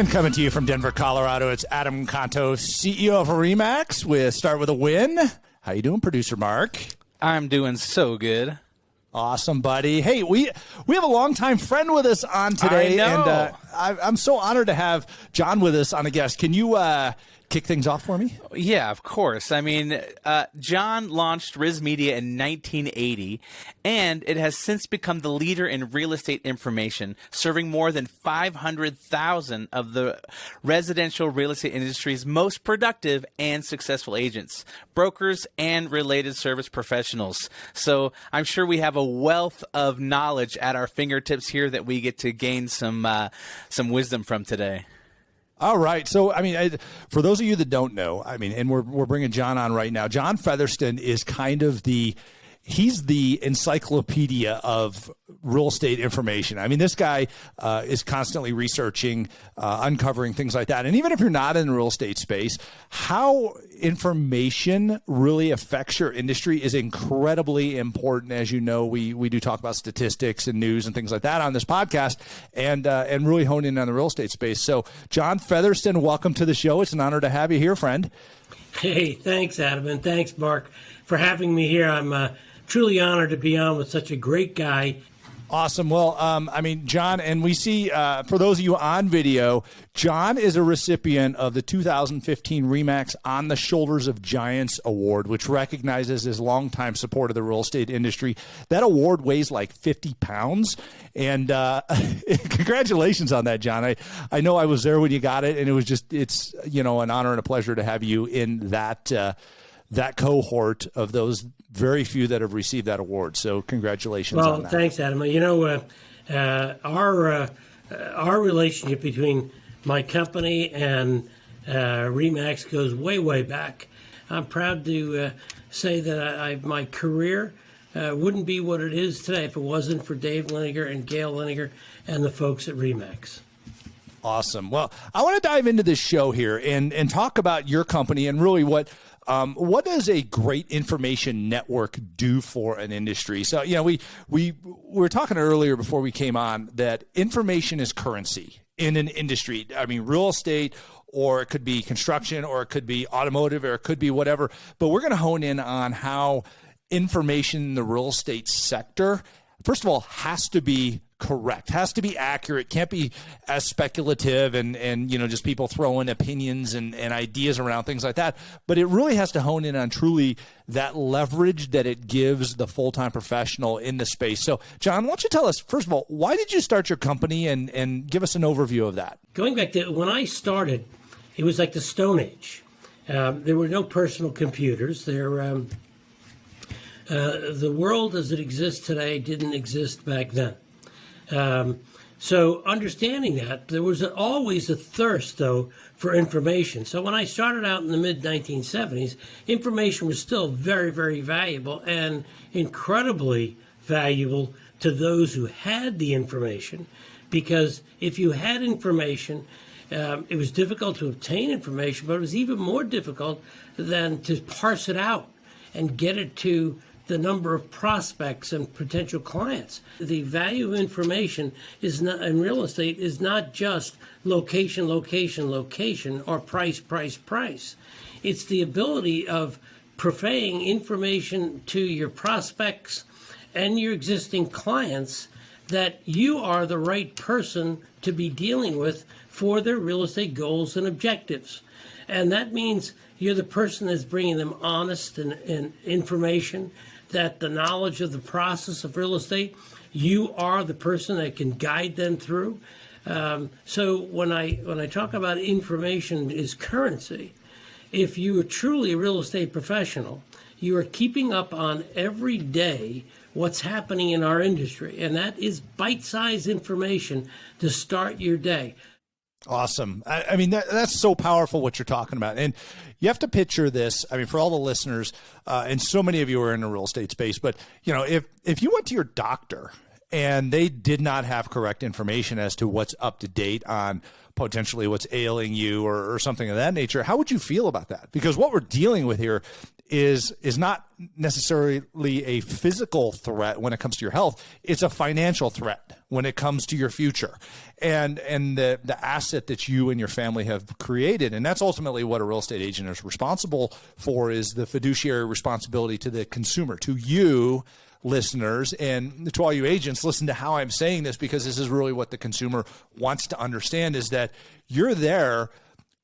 And coming to you from Denver, Colorado, it's Adam Contos, CEO of RE/MAX with Start With a Win. How you doing, producer Mark? I'm doing so good. Awesome, buddy. Hey, we have a longtime friend with us on today. I know. And I'm so honored to have John with us on a guest. Can you kick things off for me? Yeah, of course. I mean, John launched RISMedia in 1980, and it has since become the leader in real estate information, serving more than 500,000 of the residential real estate industry's most productive and successful agents, brokers, and related service professionals. So I'm sure we have a wealth of knowledge at our fingertips here that we get to gain some wisdom from today. All right. So, I mean, for those of you that don't know, I mean, and we're bringing John on right now. John Featherston is kind of he's the encyclopedia of real estate information. I mean, this guy is constantly researching, uncovering things like that. And even if you're not in the real estate space, how information really affects your industry is incredibly important. As you know, we do talk about statistics and news and things like that on this podcast, and really hone in on the real estate space. So, John Featherston, welcome to the show. It's an honor to have you here, friend. Hey, thanks, Adam, and thanks, Mark, for having me here. I'm truly honored to be on with such a great guy. Awesome. Well, I mean, John, and we see, for those of you on video, John is a recipient of the 2015 RE/MAX On the Shoulders of Giants Award, which recognizes his longtime support of the real estate industry. That award weighs like 50 pounds. And congratulations on that, John. I know I was there when you got it, and it's an honor and a pleasure to have you in that cohort of those very few that have received that award. So congratulations on that. Well, thanks, Adam. You know, our relationship between my company and RE/MAX goes way, way back. I'm proud to say that my career wouldn't be what it is today if it wasn't for Dave Liniger and Gail Liniger and the folks at RE/MAX. Awesome. Well, I want to dive into this show here and talk about your company and really what does a great information network do for an industry? So, we were talking earlier before we came on that information is currency in an industry. I mean, real estate, or it could be construction, or it could be automotive, or it could be whatever. But we're going to hone in on how information in the real estate sector, first of all, has to be correct, has to be accurate, can't be as speculative and just people throwing opinions and ideas around, things like that. But it really has to hone in on truly that leverage that it gives the full-time professional in the space. So, John, why don't you tell us, first of all, why did you start your company and give us an overview of that? Going back to when I started, it was like the Stone Age. There were no personal computers. The world as it exists today didn't exist back then. So understanding that, there was always a thirst, though, for information. So when I started out in the mid-1970s, information was still very, very valuable and incredibly valuable to those who had the information, because if you had information, it was difficult to obtain information, but it was even more difficult than to parse it out and get it to the number of prospects and potential clients. The value of information in real estate is not just location, location, location, or price, price, price. It's the ability of conveying information to your prospects and your existing clients that you are the right person to be dealing with for their real estate goals and objectives. And that means you're the person that's bringing them honest and information, that the knowledge of the process of real estate, you are the person that can guide them through. So when I talk about information is currency, if you are truly a real estate professional, you are keeping up on every day what's happening in our industry, and that is bite-sized information to start your day. Awesome. I mean, that's so powerful what you're talking about. And you have to picture this. I mean, for all the listeners, and so many of you are in the real estate space, but if you went to your doctor and they did not have correct information as to what's up to date on potentially what's ailing you or something of that nature, how would you feel about that? Because what we're dealing with here is not necessarily a physical threat when it comes to your health. It's a financial threat when it comes to your future and the asset that you and your family have created. And that's ultimately what a real estate agent is responsible for, is the fiduciary responsibility to the consumer, to you listeners, and to all you agents. Listen to how I'm saying this, because this is really what the consumer wants to understand, is that you're there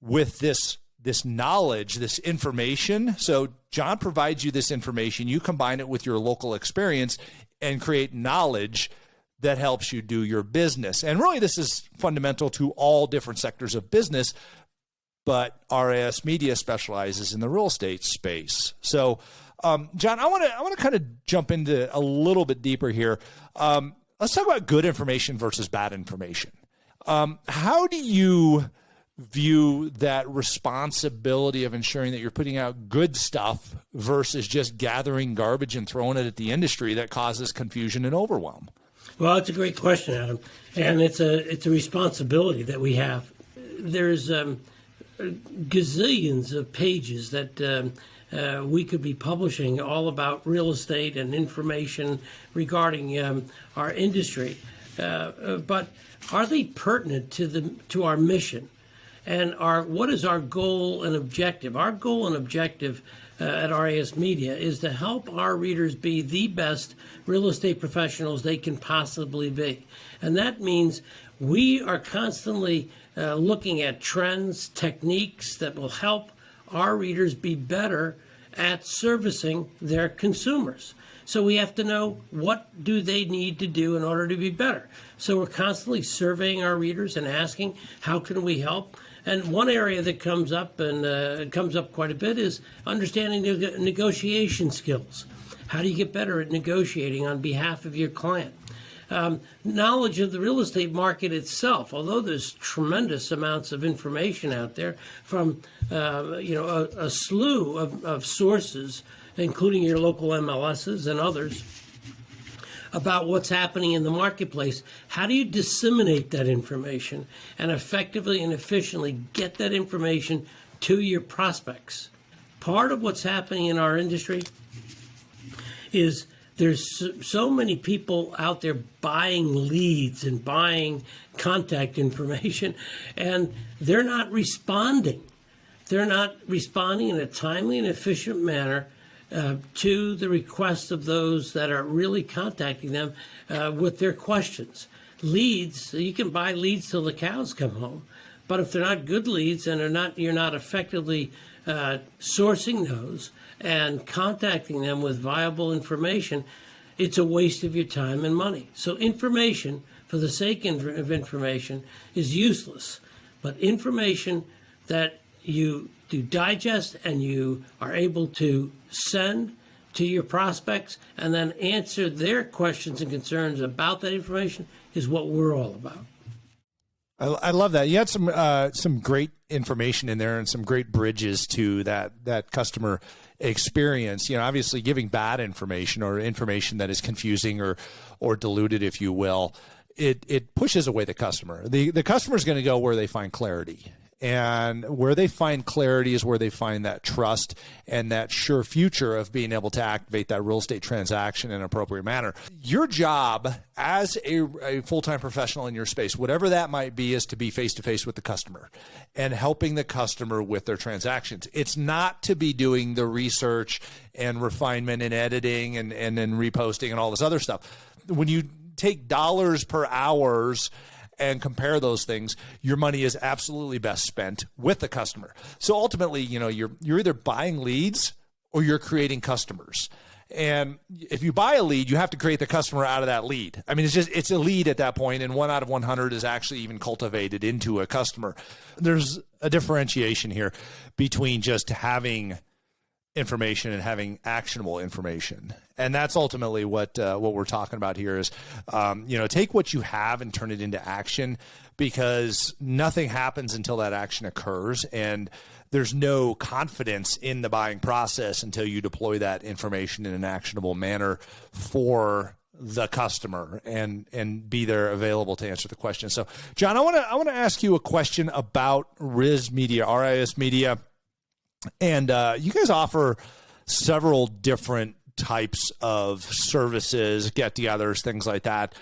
with this knowledge, this information. So John provides you this information. You combine it with your local experience and create knowledge that helps you do your business. And really, this is fundamental to all different sectors of business, but RISMedia specializes in the real estate space. So John, I want to kind of jump into a little bit deeper here. Let's talk about good information versus bad information. How do you view that responsibility of ensuring that you're putting out good stuff versus just gathering garbage and throwing it at the industry that causes confusion and overwhelm? Well, it's a great question, Adam, and it's a responsibility that we have. There's gazillions of pages that we could be publishing all about real estate and information regarding our industry, but are they pertinent to our mission? And what is our goal and objective? Our goal and objective at RISMedia is to help our readers be the best real estate professionals they can possibly be. And that means we are constantly looking at trends, techniques that will help our readers be better at servicing their consumers. So we have to know, what do they need to do in order to be better? So we're constantly surveying our readers and asking, how can we help? And one area that comes up, and comes up quite a bit, is understanding negotiation skills. How do you get better at negotiating on behalf of your client? Knowledge of the real estate market itself, although there's tremendous amounts of information out there from a slew of sources, including your local MLSs and others, about what's happening in the marketplace. How do you disseminate that information and effectively and efficiently get that information to your prospects? Part of what's happening in our industry is there's so many people out there buying leads and buying contact information, and they're not responding. They're not responding in a timely and efficient manner to the requests of those that are really contacting them with their questions. Leads, you can buy leads till the cows come home, but if they're not good leads and you're not effectively sourcing those and contacting them with viable information, it's a waste of your time and money. So information, for the sake of information, is useless. But information that you do digest and you are able to send to your prospects and then answer their questions and concerns about that information is what we're all about. I love that. You had some great information in there and some great bridges to that customer experience. You know, obviously giving bad information or information that is confusing or diluted, if you will, it pushes away the customer. The customer is going to go where they find clarity. And where they find clarity is where they find that trust and that sure future of being able to activate that real estate transaction in an appropriate manner. Your job as a full-time professional in your space, whatever that might be, is to be face-to-face with the customer and helping the customer with their transactions. It's not to be doing the research and refinement and editing and then reposting and all this other stuff. When you take dollars per hours and compare those things, your money is absolutely best spent with the customer. So ultimately, you know, you're either buying leads or you're creating customers. And if you buy a lead, you have to create the customer out of that lead. I mean, it's a lead at that point, and 1 out of 100 is actually even cultivated into a customer. There's a differentiation here between just having information and having actionable information. And that's ultimately what we're talking about here is, take what you have and turn it into action, because nothing happens until that action occurs. And there's no confidence in the buying process until you deploy that information in an actionable manner for the customer and be there available to answer the question. So, John, I want to ask you a question about RISMedia, RISmedia, and you guys offer several different types of services, get-togethers, things like that.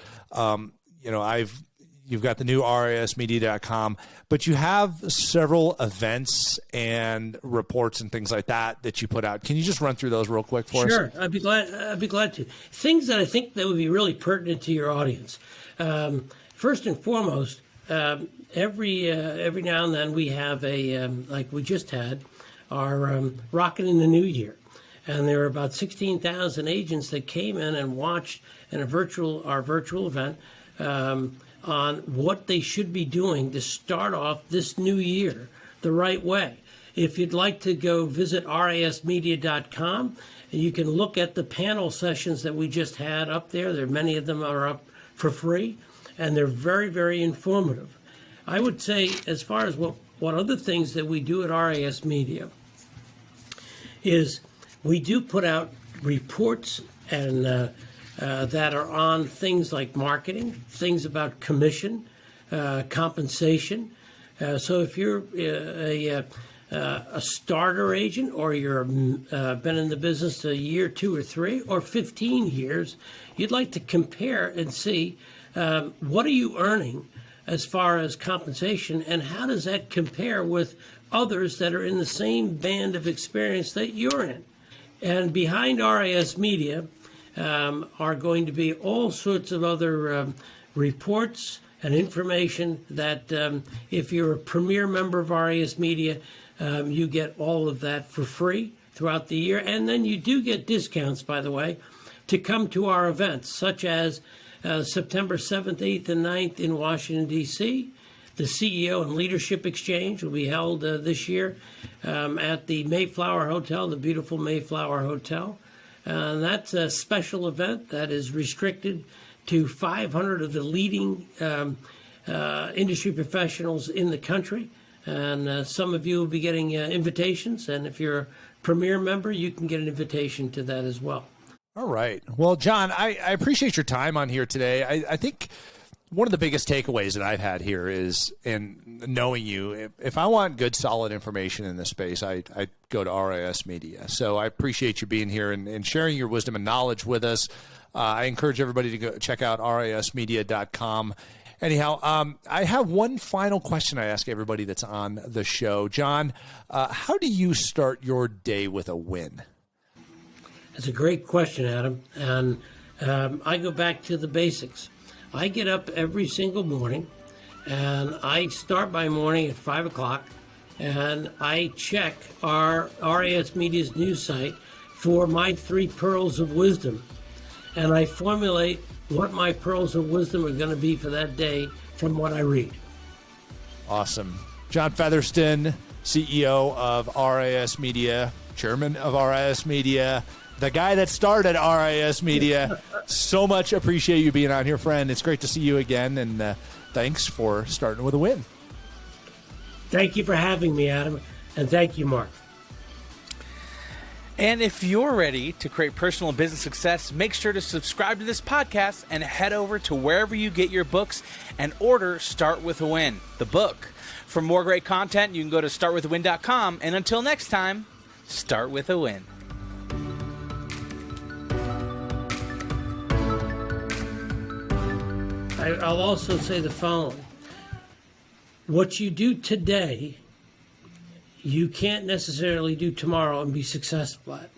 You've got the new RISmedia.com, but you have several events and reports and things like that you put out. Can you just run through those real quick for us? Sure, I'd be glad to. Things that I think that would be really pertinent to your audience. First and foremost, every now and then we have like we just had our Rockin' in the New Year. And there were about 16,000 agents that came in and watched our virtual event on what they should be doing to start off this new year the right way. If you'd like to go visit RISmedia.com, you can look at the panel sessions that we just had up there. Many of them are up for free, and they're very, very informative. I would say, as far as what other things that we do at RIS Media, is we do put out reports and that are on things like marketing, things about commission, compensation. So if you're a starter agent, or you're been in the business a year, 2 or 3, or 15 years, you'd like to compare and see what are you earning as far as compensation, and how does that compare with others that are in the same band of experience that you're in. And behind RIS Media are going to be all sorts of other reports and information that if you're a premier member of RIS Media, you get all of that for free throughout the year. And then you do get discounts, by the way, to come to our events, such as September 7th, 8th, and 9th in Washington, D.C. The CEO and Leadership Exchange will be held this year at the Mayflower Hotel, the beautiful Mayflower Hotel. That's a special event that is restricted to 500 of the leading industry professionals in the country. And some of you will be getting invitations. And if you're a premier member, you can get an invitation to that as well. All right. Well, John, I appreciate your time on here today. I think one of the biggest takeaways that I've had here is, in knowing you, if I want good, solid information in this space, I go to RIS Media. So I appreciate you being here and sharing your wisdom and knowledge with us. I encourage everybody to go check out RISmedia.com. Anyhow, I have one final question I ask everybody that's on the show. John, how do you start your day with a win? That's a great question, Adam. And I go back to the basics. I get up every single morning, and I start my morning at 5 o'clock, and I check our RIS Media's news site for my 3 pearls of wisdom. And I formulate what my pearls of wisdom are going to be for that day from what I read. Awesome. John Featherston, CEO of RIS Media, chairman of RIS Media, the guy that started RIS Media. So much appreciate you being on here, friend. It's great to see you again, and thanks for starting with a win. Thank you for having me, Adam, and thank you, Mark. And if you're ready to create personal and business success, make sure to subscribe to this podcast and head over to wherever you get your books and order Start With a Win, the book. For more great content, you can go to startwithawin.com. And until next time, start with a win. I'll also say the following. What you do today, you can't necessarily do tomorrow and be successful at.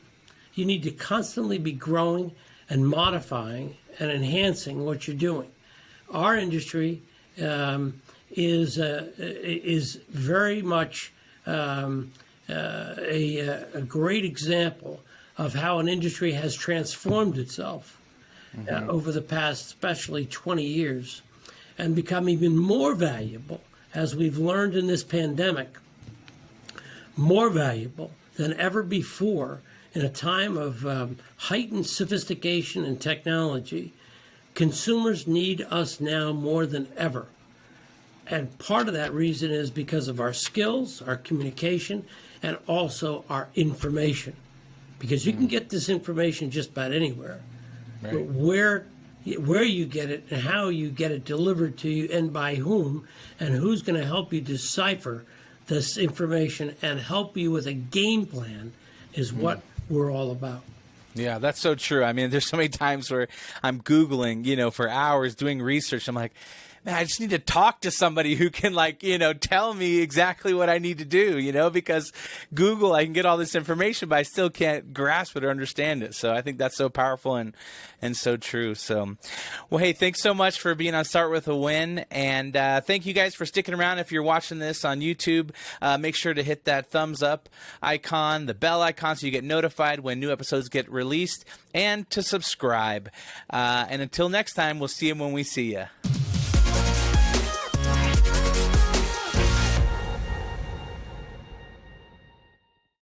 You need to constantly be growing and modifying and enhancing what you're doing. Our industry is very much a great example of how an industry has transformed itself over the past, especially 20 years, and become even more valuable, as we've learned in this pandemic, more valuable than ever before in a time of heightened sophistication and technology. Consumers need us now more than ever. And part of that reason is because of our skills, our communication, and also our information. Because you can get this information just about anywhere. Right. But where you get it and how you get it delivered to you and by whom, and who's going to help you decipher this information and help you with a game plan is what we're all about. Yeah, that's so true. I mean, there's so many times where I'm Googling, for hours doing research. I'm like, man, I just need to talk to somebody who can tell me exactly what I need to do, because Google, I can get all this information, but I still can't grasp it or understand it. So I think that's so powerful and so true. So, well, hey, thanks so much for being on Start With a Win. And thank you guys for sticking around. If you're watching this on YouTube, make sure to hit that thumbs up icon, the bell icon, so you get notified when new episodes get released, and to subscribe. And until next time, we'll see you when we see you.